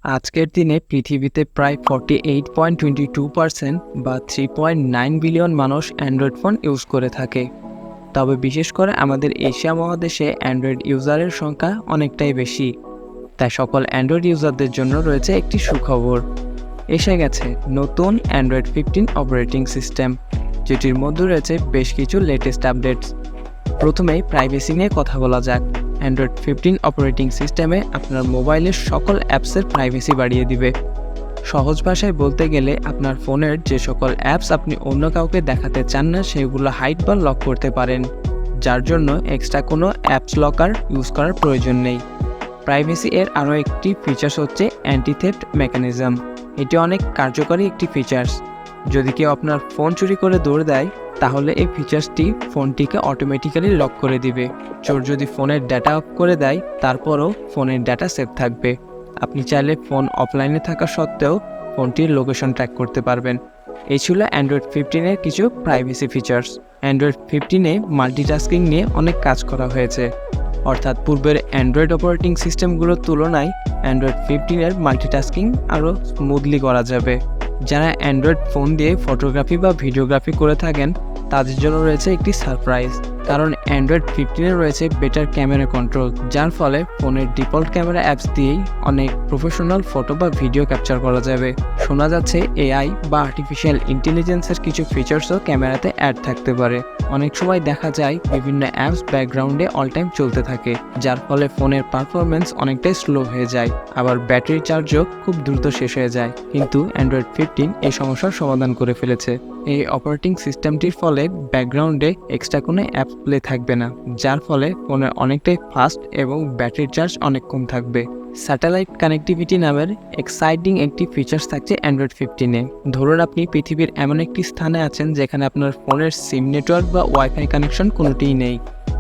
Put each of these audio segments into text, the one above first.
আজকের দিনে পৃথিবীতে প্রায় 48.22% বা 3.9 বিলিয়ন মানুষ অ্যান্ড্রয়েড ফোন ইউজ করে থাকে। তবে বিশেষ করে আমাদের এশিয়া মহাদেশে অ্যান্ড্রয়েড ইউজারের সংখ্যা অনেকটাই বেশি। তাই সকল অ্যান্ড্রয়েড ইউজারদের জন্য রয়েছে একটি সুখবর। এসে গেছে নতুন অ্যান্ড্রয়েড 15 অপারেটিং সিস্টেম, যেটির মধ্যে রয়েছে বেশ কিছু লেটেস্ট আপডেটস। প্রথমেই প্রাইভেসি নিয়ে কথা বলা যাক। অ্যান্ড্রয়েড 15 অপারেটিং সিস্টেমে আপনার মোবাইলের সকল অ্যাপসের প্রাইভেসি বাড়িয়ে দিবে। সহজ ভাষায় বলতে গেলে আপনার ফোনের যে সকল অ্যাপস আপনি অন্য কাউকে দেখাতে চান না সেগুলো হাইড বা লক করতে পারেন, যার জন্য এক্সট্রা কোনো অ্যাপস লকার ইউজ করার প্রয়োজন নেই। প্রাইভেসি এর আরও একটি ফিচার্স হচ্ছে অ্যান্টি থেফট মেকানিজম। এটি অনেক কার্যকরী একটি ফিচার্স। যদি কেউ আপনার ফোন চুরি করে দৌড় দেয়, তাহলে এই ফিচার্সটি ফোনটিকে অটোমেটিক্যালি লক করে দিবে। চোর যদি ফোনের ডাটা অফ করে দেয়, তারপরও ফোনের ডাটা সেভ থাকবে। আপনি চাইলে ফোন অফলাইনে থাকা সত্ত্বেও ফোনটির লোকেশন ট্র্যাক করতে পারবেন। এই ছিল অ্যান্ড্রয়েড 15-এর কিছু প্রাইভেসি ফিচার্স। অ্যান্ড্রয়েড 15-এ মাল্টিটাস্কিং নিয়ে অনেক কাজ করা হয়েছে, অর্থাৎ পূর্বের অ্যান্ড্রয়েড অপারেটিং সিস্টেমগুলোর তুলনায় অ্যান্ড্রয়েড 15-এর মাল্টিটাস্কিং আরও স্মুথলি করা যাবে। যারা অ্যান্ড্রয়েড ফোন দিয়ে ফটোগ্রাফি বা ভিডিওগ্রাফি করে থাকেন, তাদের জন্য রয়েছে একটি সারপ্রাইজ, কারণ অ্যান্ড্রয়েড 15-এ রয়েছে বেটার ক্যামেরা কন্ট্রোল, যার ফলে ফোনের ডিফল্ট ক্যামেরা অ্যাপস দিয়েই অনেক প্রফেশনাল ফটো বা ভিডিও ক্যাপচার করা যাবে। শোনা যাচ্ছে এআই বা আর্টিফিশিয়াল ইন্টেলিজেন্সের কিছু ফিচার্সও ক্যামেরাতে অ্যাড থাকতে পারে। অনেক সময় দেখা যায় বিভিন্ন অ্যাপস ব্যাকগ্রাউন্ডে অল টাইম চলতে থাকে, যার ফলে ফোনের পারফরমেন্স অনেকটাই স্লো হয়ে যায়, আবার ব্যাটারি চার্জও খুব দ্রুত শেষ হয়ে যায়। কিন্তু অ্যান্ড্রয়েড 15 এই সমস্যার সমাধান করে ফেলেছে। এই অপারেটিং সিস্টেমটির ফলে ব্যাকগ্রাউন্ডে এক্সট্রা কোনো অ্যাপ প্লে থাকবে না, যার ফলে ফোনের অনেকটাই ফাস্ট এবং ব্যাটারি চার্জ অনেক কম থাকবে। স্যাটেলাইট কানেক্টিভিটি নামের এক্সাইটিং একটি ফিচার্স থাকছে অ্যান্ড্রয়েড 15-এ। ধরুন আপনি পৃথিবীর এমন একটি স্থানে আছেন যেখানে আপনার ফোনের সিম নেটওয়ার্ক বা ওয়াইফাই কানেকশন কোনোটিই নেই,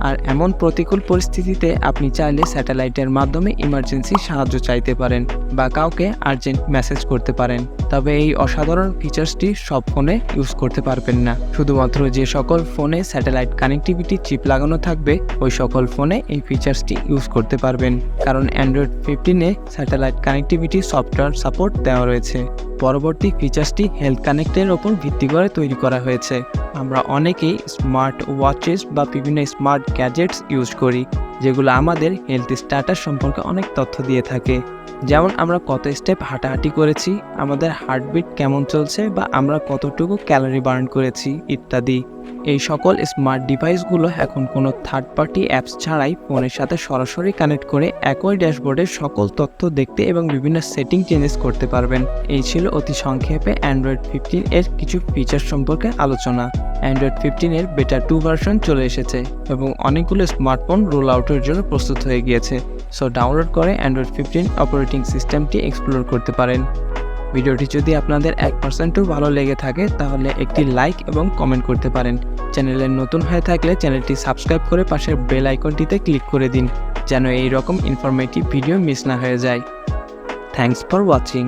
আর এমন প্রতিকূল পরিস্থিতিতে আপনি চাইলে স্যাটেলাইটের মাধ্যমে ইমার্জেন্সি সাহায্য চাইতে পারেন বা কাউকে আর্জেন্ট মেসেজ করতে পারেন। তবে এই অসাধারণ ফিচার্সটি সব ফোনে ইউজ করতে পারবেন না। শুধুমাত্র যে সকল ফোনে স্যাটেলাইট কানেক্টিভিটি চিপ লাগানো থাকবে, ওই সকল ফোনে এই ফিচার্সটি ইউজ করতে পারবেন, কারণ অ্যান্ড্রয়েড 15-এ স্যাটেলাইট কানেক্টিভিটি সফটওয়্যার সাপোর্ট দেওয়া রয়েছে। পরবর্তী ফিচার্সটি হেলথ কানেক্টের ওপর ভিত্তি করে তৈরি করা হয়েছে। আমরা অনেকেই স্মার্ট ওয়াচেস বা বিভিন্ন স্মার্ট গ্যাজেটস ইউজ করি, যেগুলো আমাদের হেলথ স্ট্যাটাস সম্পর্কে অনেক তথ্য দিয়ে থাকে, যেমন আমরা কত স্টেপ হাঁটাহাঁটি করেছি, আমাদের হার্টবিট কেমন চলছে, বা আমরা কতটুকু ক্যালোরি বার্ন করেছি ইত্যাদি। এই সকল স্মার্ট ডিভাইসগুলো এখন কোনো থার্ড পার্টি অ্যাপস ছাড়াই ফোনের সাথে সরাসরি কানেক্ট করে একই ড্যাশবোর্ডের সকল তথ্য দেখতে এবং বিভিন্ন সেটিং চেঞ্জেস করতে পারবেন। এই ছিল অতি সংক্ষেপে অ্যান্ড্রয়েড 15-এর কিছু ফিচার সম্পর্কে আলোচনা। অ্যান্ড্রয়েড 15-এর বেটা 2 ভার্সন চলে এসেছে এবং অনেকগুলো স্মার্টফোন রোল আউটের জন্য প্রস্তুত হয়ে গিয়েছে। সো ডাউনলোড করে অ্যান্ড্রয়েড 15 অপারেটিং সিস্টেমটি এক্সপ্লোর করতে পারেন। ভিডিওটি যদি আপনাদের 1%ও ভালো লেগে থাকে, তাহলে একটি লাইক এবং কমেন্ট করতে পারেন। চ্যানেলে নতুন হয়ে থাকলে চ্যানেলটি সাবস্ক্রাইব করে পাশের বেল আইকনটিতে ক্লিক করে দিন, যেন এই রকম ইনফরমেটিভ ভিডিও মিস না হয়ে যায়। Thanks for watching.